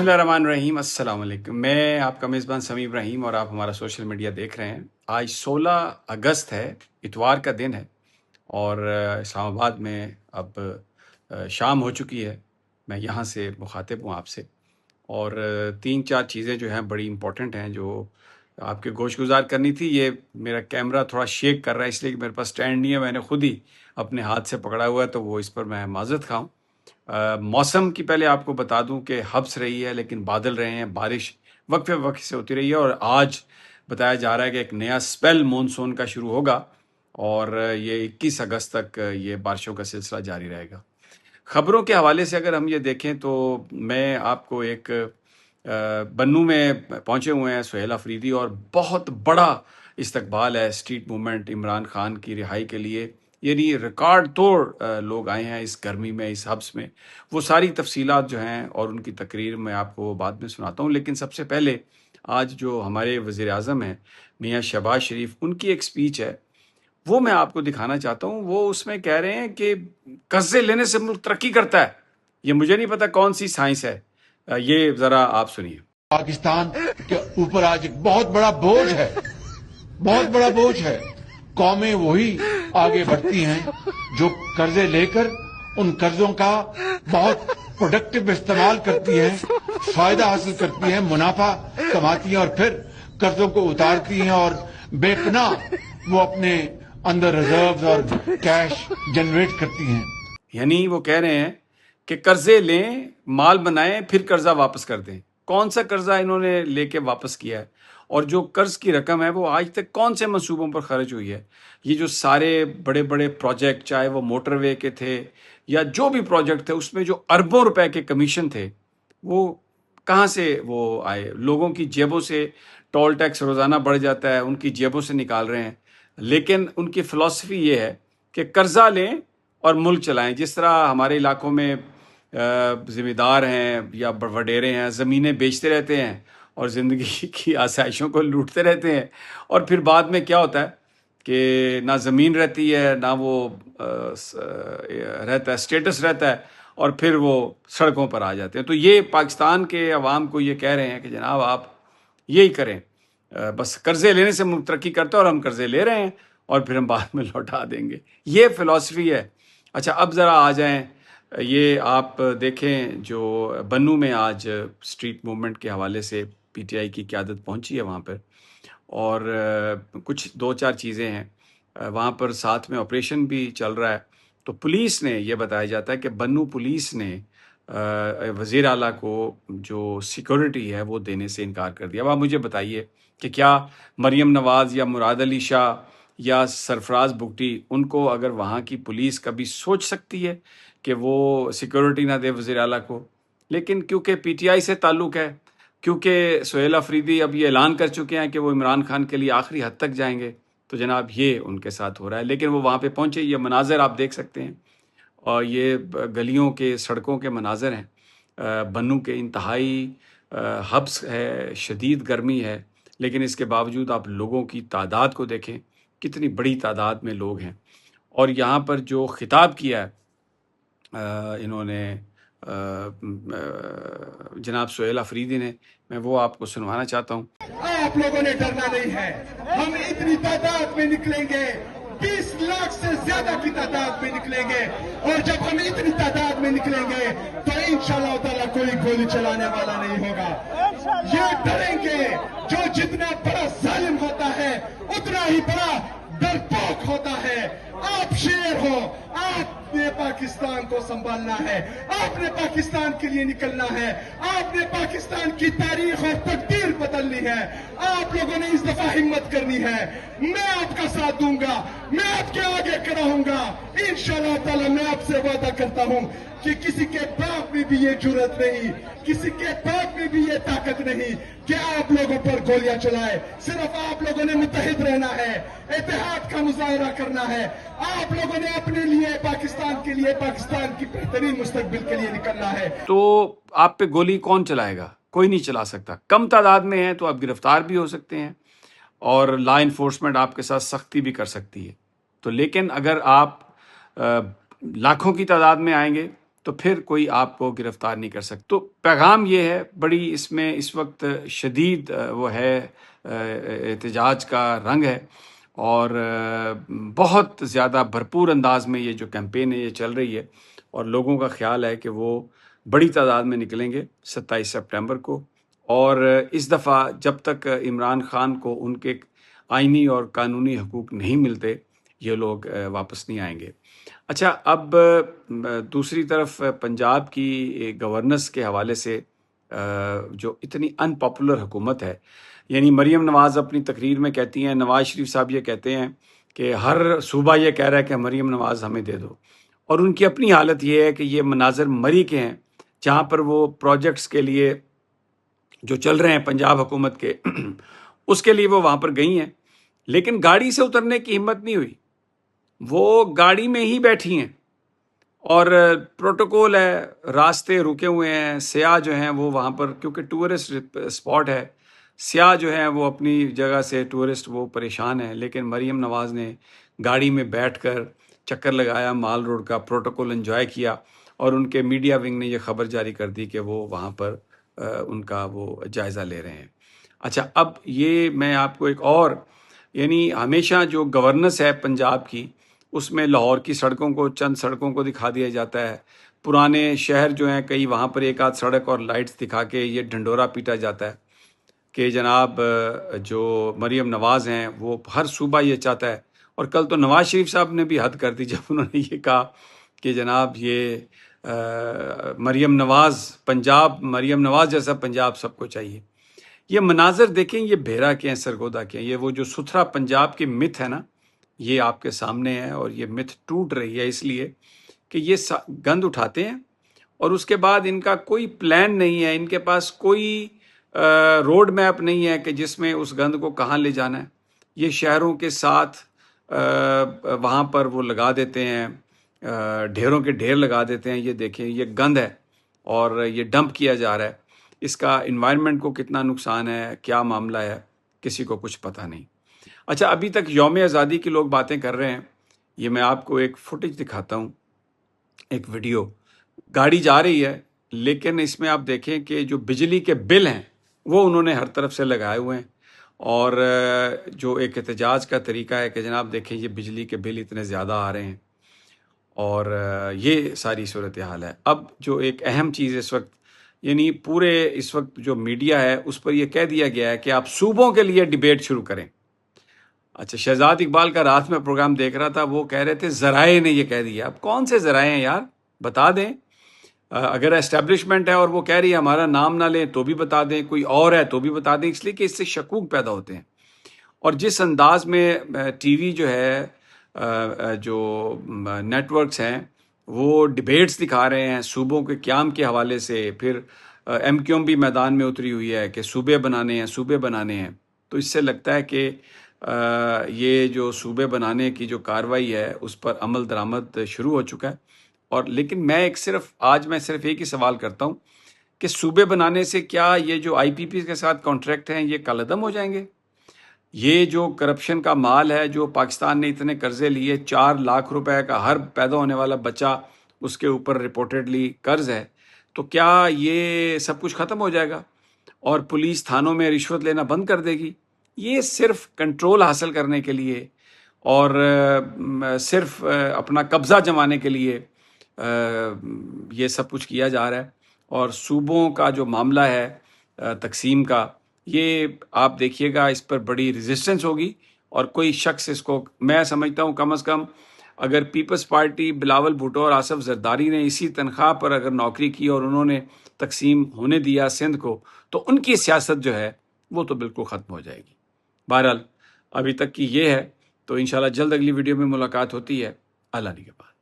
اللہ الرحمن الرحیم، السلام علیکم۔ میں آپ کا میزبان سمیع ابراہیم اور آپ ہمارا سوشل میڈیا دیکھ رہے ہیں۔ آج 16 اگست ہے، اتوار کا دن ہے، اور اسلام آباد میں اب شام ہو چکی ہے۔ میں یہاں سے مخاطب ہوں آپ سے، اور 3-4 چیزیں جو ہیں بڑی امپورٹنٹ ہیں جو آپ کے گوش گزار کرنی تھی۔ یہ میرا کیمرہ تھوڑا شیک کر رہا ہے اس لیے کہ میرے پاس سٹینڈ نہیں ہے، میں نے خود ہی اپنے ہاتھ سے پکڑا ہوا ہے، تو وہ اس پر میں معذرت خواہ ہوں۔ موسم کی پہلے آپ کو بتا دوں کہ حبس رہی ہے، لیکن بادل رہے ہیں، بارش وقفے وقفے سے ہوتی رہی ہے، اور آج بتایا جا رہا ہے کہ ایک نیا سپیل مونسون کا شروع ہوگا، اور یہ 21 اگست تک یہ بارشوں کا سلسلہ جاری رہے گا۔ خبروں کے حوالے سے اگر ہم یہ دیکھیں تو میں آپ کو ایک بنو میں پہنچے ہوئے ہیں سہیل افریدی، اور بہت بڑا استقبال ہے اسٹریٹ موومنٹ عمران خان کی رہائی کے لیے، یعنی ریکارڈ توڑ لوگ آئے ہیں اس گرمی میں، اس حبس میں۔ وہ ساری تفصیلات جو ہیں اور ان کی تقریر میں آپ کو بعد میں سناتا ہوں، لیکن سب سے پہلے آج جو ہمارے وزیر اعظم ہیں میاں شہباز شریف، ان کی ایک سپیچ ہے، وہ میں آپ کو دکھانا چاہتا ہوں۔ وہ اس میں کہہ رہے ہیں کہ قرضے لینے سے ملک ترقی کرتا ہے۔ یہ مجھے نہیں پتا کون سی سائنس ہے، یہ ذرا آپ سنیے۔ پاکستان کے اوپر آج ایک بہت بڑا بوجھ ہے، بہت بڑا بوجھ ہے۔ قومیں وہی آگے بڑھتی ہیں جو قرضے لے کر ان قرضوں کا بہت پروڈکٹیو استعمال کرتی ہیں، فائدہ حاصل کرتی ہیں، منافع کماتی ہیں، اور پھر قرضوں کو اتارتی ہیں، اور بے پناہ وہ اپنے اندر ریزروز اور کیش جنریٹ کرتی ہیں۔ یعنی وہ کہہ رہے ہیں کہ قرضے لیں، مال بنائیں، پھر قرضہ واپس کر دیں۔ کون سا قرضہ انہوں نے لے کے واپس کیا ہے، اور جو قرض کی رقم ہے وہ آج تک کون سے منصوبوں پر خرچ ہوئی ہے؟ یہ جو سارے بڑے بڑے پروجیکٹ، چاہے وہ موٹر وے کے تھے یا جو بھی پروجیکٹ تھے، اس میں جو اربوں روپے کے کمیشن تھے، وہ کہاں سے وہ آئے؟ لوگوں کی جیبوں سے ٹول ٹیکس روزانہ بڑھ جاتا ہے، ان کی جیبوں سے نکال رہے ہیں، لیکن ان کی فلسفی یہ ہے کہ قرضہ لیں اور ملک چلائیں۔ جس طرح ہمارے علاقوں میں ذمہ دار ہیں یا وڈیرے ہیں، زمینیں بیچتے رہتے ہیں اور زندگی کی آسائشوں کو لوٹتے رہتے ہیں، اور پھر بعد میں کیا ہوتا ہے کہ نہ زمین رہتی ہے، نہ وہ رہتا ہے، اسٹیٹس رہتا ہے، اور پھر وہ سڑکوں پر آ جاتے ہیں۔ تو یہ پاکستان کے عوام کو یہ کہہ رہے ہیں کہ جناب آپ یہی کریں، بس قرضے لینے سے ملک ترقی کرتا ہے، اور ہم قرضے لے رہے ہیں اور پھر ہم بعد میں لوٹا دیں گے۔ یہ فلسفی ہے۔ اچھا، اب ذرا آ جائیں، یہ آپ دیکھیں جو بنو میں آج اسٹریٹ موومنٹ کے حوالے سے پی ٹی آئی کی قیادت پہنچی ہے وہاں پر، اور کچھ 2-4 چیزیں ہیں وہاں پر، ساتھ میں آپریشن بھی چل رہا ہے۔ تو پولیس نے، یہ بتایا جاتا ہے کہ بنو پولیس نے وزیر اعلیٰ کو جو سیکورٹی ہے وہ دینے سے انکار کر دیا۔ اب آپ مجھے بتائیے کہ کیا مریم نواز یا مراد علی شاہ یا سرفراز بگٹی، ان کو اگر وہاں کی پولیس کبھی سوچ سکتی ہے کہ وہ سیکورٹی نہ دے وزیر اعلیٰ کو؟ لیکن کیونکہ پی ٹی آئی سے تعلق ہے، کیونکہ سہیل افریدی اب یہ اعلان کر چکے ہیں کہ وہ عمران خان کے لیے آخری حد تک جائیں گے، تو جناب یہ ان کے ساتھ ہو رہا ہے۔ لیکن وہ وہاں پہ پہنچے، یہ مناظر آپ دیکھ سکتے ہیں، اور یہ گلیوں کے، سڑکوں کے مناظر ہیں۔ بنو کے انتہائی حبس ہے، شدید گرمی ہے، لیکن اس کے باوجود آپ لوگوں کی تعداد کو دیکھیں، کتنی بڑی تعداد میں لوگ ہیں۔ اور یہاں پر جو خطاب کیا ہے انہوں نے جناب سہیل افریدی نے، میں وہ آپ کو سنوانا چاہتا ہوں۔ آپ لوگوں نے ڈرنا نہیں ہے، ہم اتنی تعداد میں نکلیں گے، 20 لاکھ سے زیادہ کی تعداد میں نکلیں گے، اور جب ہم اتنی تعداد میں نکلیں گے تو انشاءاللہ تعالیٰ کوئی گولی چلانے والا نہیں ہوگا۔ یہ ڈریں گے، جو جتنا بڑا ظالم ہوتا ہے اتنا ہی بڑا ڈرپوک ہوتا ہے۔ آپ شیر ہو، آپ نے پاکستان کو سنبھالنا ہے، آپ نے پاکستان کے لیے نکلنا ہے، آپ نے پاکستان کی تاریخ اور تقدیر بدلنی ہے۔ آپ لوگوں نے اس دفعہ ہمت کرنی ہے، میں آپ کا ساتھ دوں گا، میں آپ کے آگے کھڑا ہوں گا۔ انشاءاللہ تعالی میں آپ سے وعدہ کرتا ہوں کہ کسی کے باپ میں بھی یہ جرأت نہیں، کسی کے باپ میں بھی یہ طاقت نہیں کہ آپ لوگوں پر گولیاں چلائے۔ صرف آپ لوگوں نے متحد رہنا ہے، اتحاد کا مظاہرہ کرنا ہے۔ آپ لوگوں نے اپنے لیے، پاکستان کے لیے، پاکستان کی بہترین مستقبل کے لیے نکلنا ہے۔ تو آپ پہ گولی کون چلائے گا؟ کوئی نہیں چلا سکتا۔ کم تعداد میں ہیں تو آپ گرفتار بھی ہو سکتے ہیں، اور لا انفورسمنٹ آپ کے ساتھ سختی بھی کر سکتی ہے۔ تو لیکن اگر آپ لاکھوں کی تعداد میں آئیں گے تو پھر کوئی آپ کو گرفتار نہیں کر سکتا۔ تو پیغام یہ ہے، بڑی اس میں اس وقت شدید وہ ہے احتجاج کا رنگ ہے، اور بہت زیادہ بھرپور انداز میں یہ جو کیمپین ہے یہ چل رہی ہے، اور لوگوں کا خیال ہے کہ وہ بڑی تعداد میں نکلیں گے 27 سپٹمبر کو، اور اس دفعہ جب تک عمران خان کو ان کے آئینی اور قانونی حقوق نہیں ملتے یہ لوگ واپس نہیں آئیں گے۔ اچھا، اب دوسری طرف پنجاب کی گورننس کے حوالے سے جو اتنی ان پاپولر حکومت ہے، یعنی مریم نواز اپنی تقریر میں کہتی ہیں، نواز شریف صاحب یہ کہتے ہیں کہ ہر صوبہ یہ کہہ رہا ہے کہ مریم نواز ہمیں دے دو، اور ان کی اپنی حالت یہ ہے کہ یہ مناظر مری کے ہیں جہاں پر وہ پروجیکٹس کے لیے جو چل رہے ہیں پنجاب حکومت کے اس کے لیے وہ وہاں پر گئی ہیں، لیکن گاڑی سے اترنے کی ہمت نہیں ہوئی، وہ گاڑی میں ہی بیٹھی ہیں، اور پروٹوکول ہے، راستے رکے ہوئے ہیں، سیاح جو ہیں وہ وہاں پر، کیونکہ ٹورسٹ اسپاٹ ہے، سیاح جو ہیں وہ اپنی جگہ سے ٹورسٹ وہ پریشان ہیں، لیکن مریم نواز نے گاڑی میں بیٹھ کر چکر لگایا، مال روڈ کا پروٹوکول انجوائے کیا، اور ان کے میڈیا ونگ نے یہ خبر جاری کر دی کہ وہ وہاں پر ان کا وہ جائزہ لے رہے ہیں۔ اچھا، اب یہ میں آپ کو ایک اور، یعنی ہمیشہ جو گورننس ہے پنجاب کی، اس میں لاہور کی سڑکوں کو، چند سڑکوں کو دکھا دیا جاتا ہے، پرانے شہر جو ہیں کئی وہاں پر ایک آدھ سڑک اور لائٹس دکھا کے یہ ڈھنڈورا پیٹا جاتا ہے کہ جناب جو مریم نواز ہیں وہ ہر صوبہ یہ چاہتا ہے، اور کل تو نواز شریف صاحب نے بھی حد کر دی جب انہوں نے یہ کہا کہ جناب یہ مریم نواز پنجاب، مریم نواز جیسا پنجاب سب کو چاہیے۔ یہ مناظر دیکھیں، یہ بھیرا کے ہیں، سرگودا کے ہیں، یہ وہ جو ستھرا پنجاب کی مت ہے نا، یہ آپ کے سامنے ہے، اور یہ مت ٹوٹ رہی ہے اس لیے کہ یہ گند اٹھاتے ہیں، اور اس کے بعد ان کا کوئی پلان نہیں ہے، ان کے پاس کوئی روڈ میپ نہیں ہے کہ جس میں اس گند کو کہاں لے جانا ہے۔ یہ شہروں کے ساتھ وہاں پر وہ لگا دیتے ہیں، ڈھیروں کے ڈھیر لگا دیتے ہیں، یہ دیکھیں یہ گند ہے اور یہ ڈمپ کیا جا رہا ہے، اس کا انوائرمنٹ کو کتنا نقصان ہے، کیا معاملہ ہے، کسی کو کچھ پتہ نہیں۔ اچھا، ابھی تک یوم آزادی کی لوگ باتیں کر رہے ہیں، یہ میں آپ کو ایک فوٹیج دکھاتا ہوں، ایک ویڈیو، گاڑی جا رہی ہے، لیکن اس میں آپ دیکھیں کہ جو بجلی کے بل ہیں وہ انہوں نے ہر طرف سے لگائے ہوئے ہیں، اور جو ایک احتجاج کا طریقہ ہے کہ جناب دیکھیں یہ بجلی کے بل اتنے زیادہ آ رہے ہیں، اور یہ ساری صورتحال ہے۔ اب جو ایک اہم چیز اس وقت، یعنی پورے اس وقت جو میڈیا ہے اس پر یہ کہہ دیا گیا ہے کہ آپ صوبوں کے لیے ڈیبیٹ شروع کریں۔ اچھا، شہزاد اقبال کا رات میں پروگرام دیکھ رہا تھا، وہ کہہ رہے تھے ذرائع نے یہ کہہ دیا۔ اب کون سے ذرائع ہیں یار، بتا دیں۔ اگر اسٹیبلشمنٹ ہے اور وہ کہہ رہی ہے ہمارا نام نہ لیں تو بھی بتا دیں، کوئی اور ہے تو بھی بتا دیں، اس لیے کہ اس سے شکوک پیدا ہوتے ہیں۔ اور جس انداز میں ٹی وی جو ہے، جو نیٹ ورکس ہیں وہ ڈیبیٹس دکھا رہے ہیں صوبوں کے قیام کے حوالے سے، پھر ایم کیو ایم بھی میدان میں اتری ہوئی ہے کہ صوبے بنانے ہیں، صوبے بنانے ہیں، تو اس سے لگتا ہے کہ یہ جو صوبے بنانے کی جو کارروائی ہے اس پر عمل درآمد شروع ہو چکا ہے۔ اور لیکن میں آج صرف ایک ہی سوال کرتا ہوں کہ صوبے بنانے سے کیا یہ جو آئی پی پی کے ساتھ کانٹریکٹ ہیں یہ کالعدم ہو جائیں گے؟ یہ جو کرپشن کا مال ہے، جو پاکستان نے اتنے قرضے لیے، 4 لاکھ روپے کا ہر پیدا ہونے والا بچہ اس کے اوپر رپورٹڈلی قرض ہے، تو کیا یہ سب کچھ ختم ہو جائے گا اور پولیس تھانوں میں رشوت لینا بند کر دے گی؟ یہ صرف کنٹرول حاصل کرنے کے لیے اور صرف اپنا قبضہ جمانے کے لیے یہ سب کچھ کیا جا رہا ہے۔ اور صوبوں کا جو معاملہ ہے تقسیم کا، یہ آپ دیکھیے گا اس پر بڑی ریزسٹنس ہوگی، اور کوئی شخص اس کو، میں سمجھتا ہوں کم از کم اگر پیپلز پارٹی بلاول بھٹو اور آصف زرداری نے اسی تنخواہ پر اگر نوکری کی اور انہوں نے تقسیم ہونے دیا سندھ کو، تو ان کی سیاست جو ہے وہ تو بالکل ختم ہو جائے گی۔ بہرحال ابھی تک کی یہ ہے، تو انشاءاللہ جلد اگلی ویڈیو میں ملاقات ہوتی ہے۔ اللہ نگہبان۔